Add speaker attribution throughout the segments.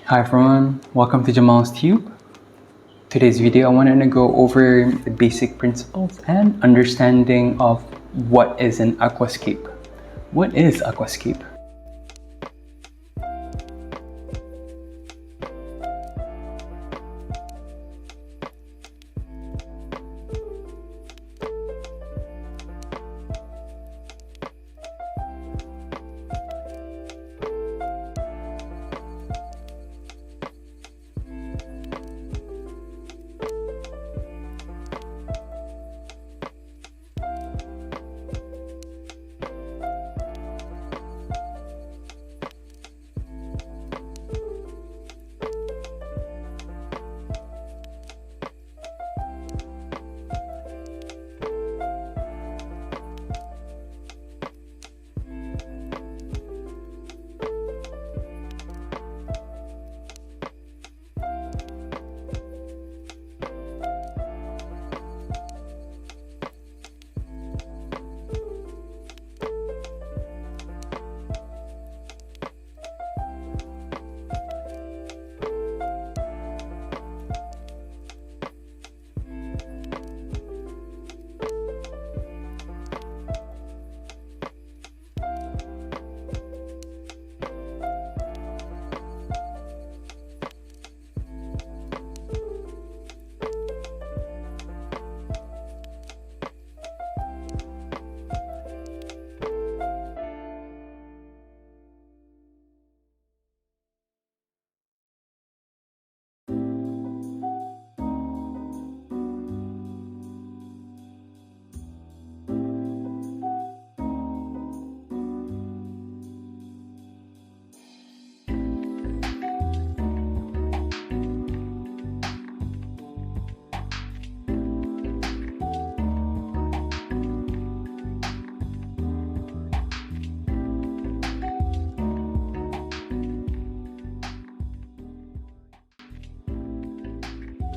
Speaker 1: Hi everyone, welcome to jamalsTUBE. Today's video I wanted to go over the basic principles and understanding of what is an aquascape. What is aquascape?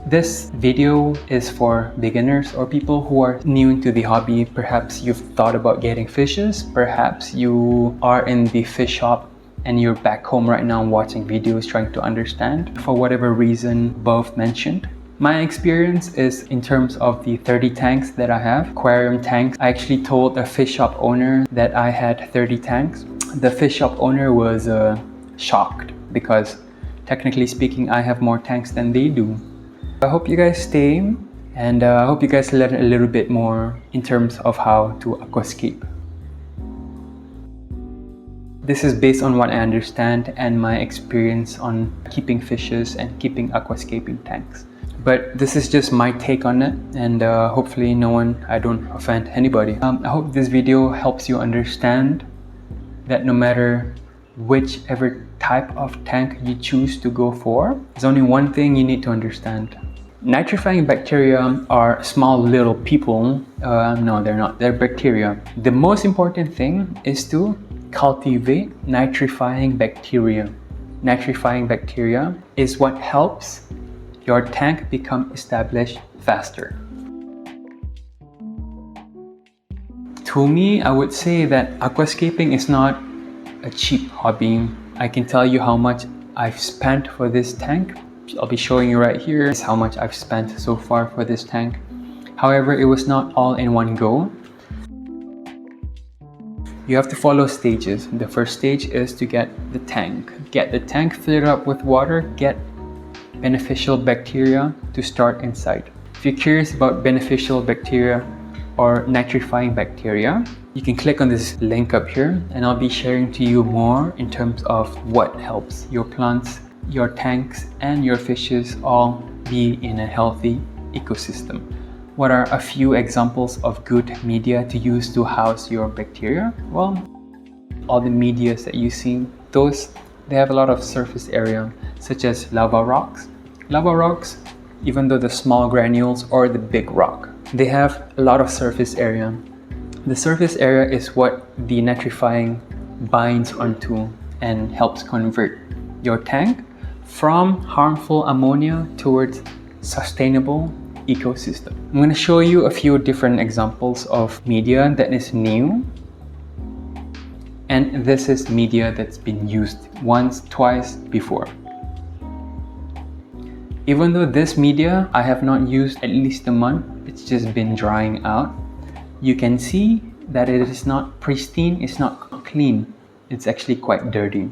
Speaker 1: This video is for beginners or people who are new to the hobby. Perhaps you've thought about getting fishes, perhaps you are in the fish shop and you're back home right now watching videos trying to understand for whatever reason above mentioned. My experience is in terms of the 30 tanks that I have, aquarium tanks. I actually told a fish shop owner that I had 30 tanks. The fish shop owner was shocked because technically speaking I have more tanks than they do. I hope you guys stay and I hope you guys learn a little bit more in terms of how to aquascape. This is based on what I understand and my experience on keeping fishes and keeping aquascaping tanks. But this is just my take on it, and hopefully I don't offend anybody. I hope this video helps you understand that no matter whichever type of tank you choose to go for, there's only one thing you need to understand. Nitrifying bacteria are small little people. No, they're not. They're bacteria. The most important thing is to cultivate nitrifying bacteria. Nitrifying bacteria is what helps your tank become established faster. To me, I would say that aquascaping is not a cheap hobby. I can tell you how much I've spent for this tank. I'll be showing you right here is how much I've spent so far for this tank. However, it was not all in one go. You have to follow stages. The first stage is to get the tank. Get the tank filled up with water, get beneficial bacteria to start inside. If you're curious about beneficial bacteria or nitrifying bacteria, you can click on this link up here and I'll be sharing to you more in terms of what helps your plants, your tanks and your fishes all be in a healthy ecosystem. What are a few examples of good media to use to house your bacteria? Well, all the medias that you see, they have a lot of surface area, such as lava rocks. Lava rocks, even though the small granules or the big rock, they have a lot of surface area. The surface area is what the nitrifying binds onto and helps convert your tank from harmful ammonia towards sustainable ecosystem. I'm going to show you a few different examples of media that is new, and this is media that's been used once, twice before. Even though this media I have not used at least a month, it's just been drying out. You can see that it is not pristine, it's not clean, it's actually quite dirty.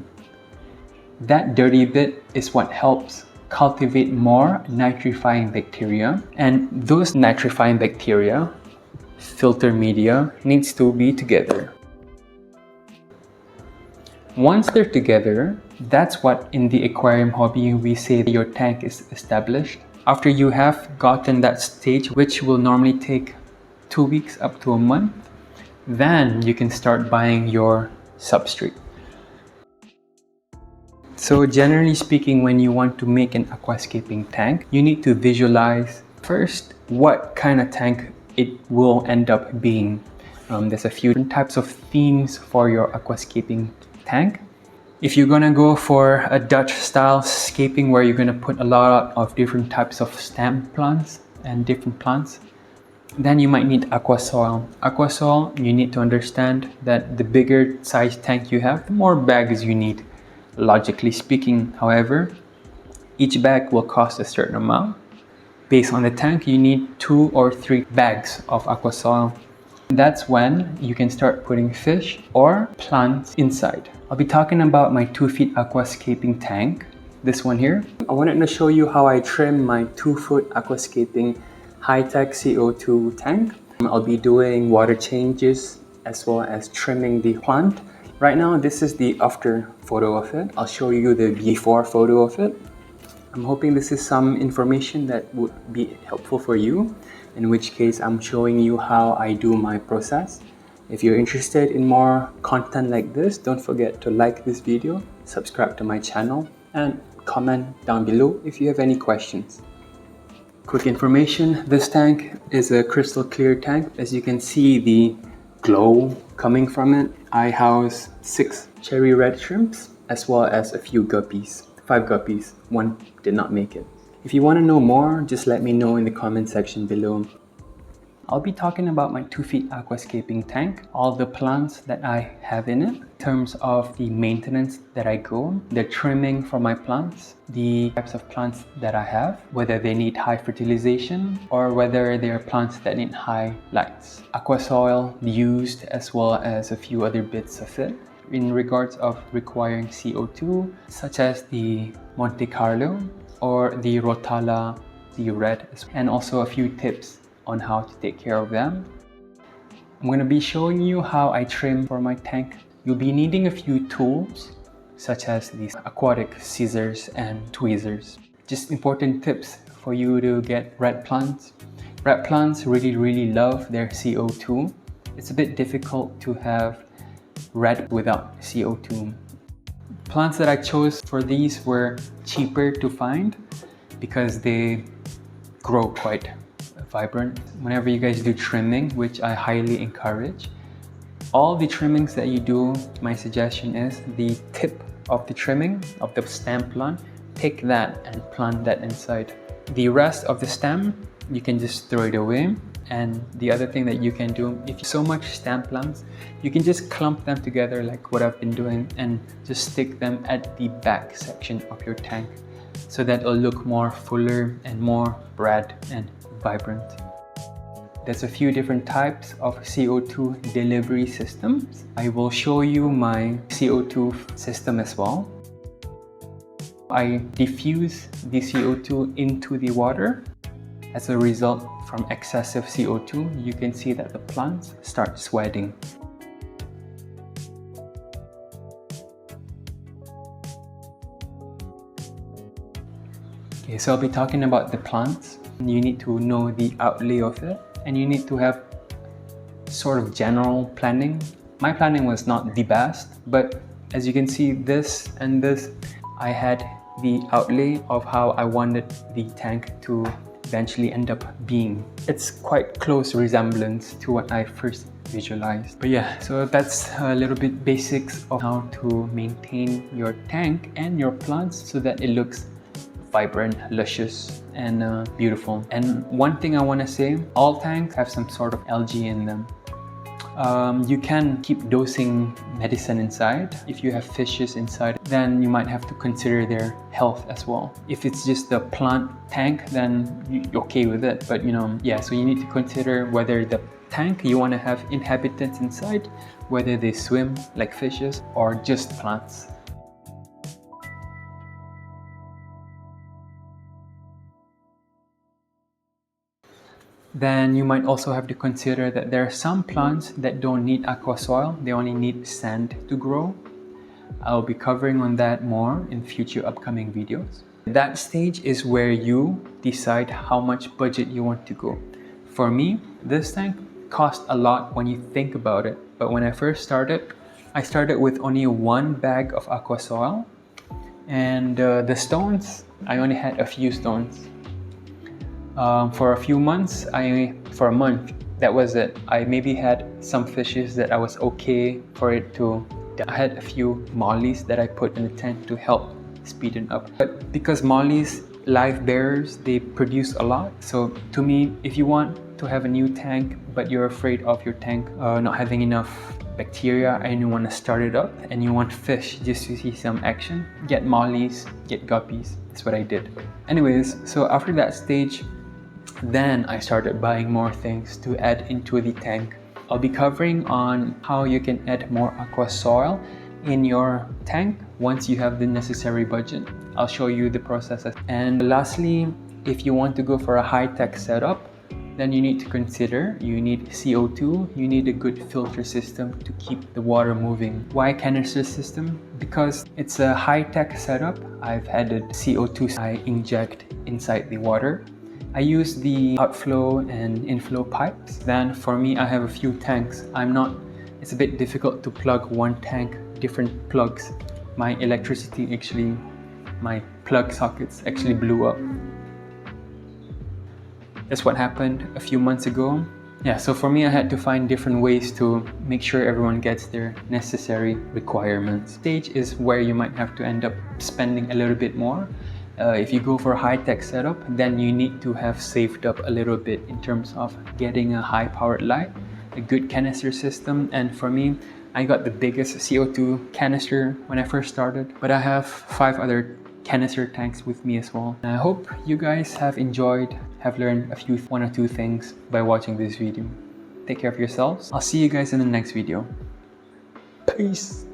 Speaker 1: That dirty bit is what helps cultivate more nitrifying bacteria, and those nitrifying bacteria, filter media, needs to be together. Once they're together, that's what in the aquarium hobby we say your tank is established. After you have gotten that stage, which will normally take 2 weeks up to a month, then you can start buying your substrate. So generally speaking, when you want to make an aquascaping tank, you need to visualize first what kind of tank it will end up being. There's a few different types of themes for your aquascaping tank. If you're gonna go for a Dutch style scaping where you're gonna put a lot of different types of stem plants and different plants, then you might need aquasoil. Aquasoil, you need to understand that the bigger size tank you have, the more bags you need. Logically speaking, however, each bag will cost a certain amount. Based on the tank, you need 2 or 3 bags of aquasoil. That's when you can start putting fish or plants inside. I'll be talking about my 2 feet aquascaping tank, this one here. I wanted to show you how I trim my 2-foot aquascaping high-tech CO2 tank. I'll be doing water changes as well as trimming the plant. Right now, this is the after photo of it. I'll show you the before photo of it. I'm hoping this is some information that would be helpful for you, in which case I'm showing you how I do my process. If you're interested in more content like this, don't forget to like this video, subscribe to my channel, and comment down below if you have any questions. Quick information, this tank is a crystal clear tank. As you can see the glow coming from it. I house 6 cherry red shrimps as well as a few guppies. 5 guppies, 1 did not make it. If you want to know more, just let me know in the comment section below. I'll be talking about my 2 feet aquascaping tank, all the plants that I have in it, in terms of the maintenance that I go, the trimming for my plants, the types of plants that I have, whether they need high fertilization or whether they are plants that need high lights. Aquasoil used as well as a few other bits of it. In regards of requiring CO2, such as the Monte Carlo or the Rotala, the red, and also a few tips on how to take care of them. I'm going to be showing you how I trim for my tank. You'll be needing a few tools such as these aquatic scissors and tweezers. Just important tips for you to get red plants. Red plants really love their CO2. It's a bit difficult to have red without CO2. Plants that I chose for these were cheaper to find because they grow quite vibrant. Whenever you guys do trimming, which I highly encourage, all the trimmings that you do, my suggestion is the tip of the trimming of the stem plant, take that and plant that inside. The rest of the stem, you can just throw it away. And the other thing that you can do, if you so much stem plants, you can just clump them together like what I've been doing and just stick them at the back section of your tank so that it'll look more fuller and more red and vibrant. There's a few different types of CO2 delivery systems. I will show you my CO2 system as well. I diffuse the CO2 into the water. As a result, from excessive CO2, you can see that the plants start sweating. Okay, so I'll be talking about the plants. You need to know the outlay of it, and you need to have sort of general planning. My planning was not the best, but as you can see, this and this, I had the outlay of how I wanted the tank to eventually end up being. It's quite close resemblance to what I first visualized. But yeah, so that's a little bit basics of how to maintain your tank and your plants so that it looks vibrant, luscious, and beautiful. And one thing I want to say, all tanks have some sort of algae in them. You can keep dosing medicine inside. If you have fishes inside, then you might have to consider their health as well. If it's just the plant tank, then you're okay with it. But yeah, so you need to consider whether the tank you want to have inhabitants inside, whether they swim like fishes or just plants. Then you might also have to consider that there are some plants that don't need aqua soil, they only need sand to grow. I'll be covering on that more in future upcoming videos. That stage is where you decide how much budget you want to go. For me, this tank cost a lot when you think about it, but when I first started, I started with only 1 bag of aqua soil, and the stones, I only had a few stones. For a few months, for a month, that was it. I maybe had some fishes that I was okay for it to. I had a few mollies that I put in the tank to help speed it up. But because mollies, live bearers, they produce a lot. So to me, if you want to have a new tank, but you're afraid of your tank not having enough bacteria and you want to start it up and you want fish just to see some action, get mollies, get guppies. That's what I did. Anyways, so after that stage, then I started buying more things to add into the tank. I'll be covering on how you can add more aqua soil in your tank once you have the necessary budget. I'll show you the processes. And lastly, if you want to go for a high-tech setup, then you need to consider, you need CO2, you need a good filter system to keep the water moving. Why canister system? Because it's a high-tech setup. I've added CO2 I inject inside the water. I use the outflow and inflow pipes. Then for me, I have a few tanks. It's a bit difficult to plug one tank, different plugs. My plug sockets actually blew up. That's what happened a few months ago. Yeah, so for me, I had to find different ways to make sure everyone gets their necessary requirements. Stage is where you might have to end up spending a little bit more. If you go for a high-tech setup, then you need to have saved up a little bit in terms of getting a high-powered light, a good canister system. And for me, I got the biggest CO2 canister when I first started, but I have 5 other canister tanks with me as well. And I hope you guys have enjoyed, have learned 1 or 2 things by watching this video. Take care of yourselves. I'll see you guys in the next video. Peace!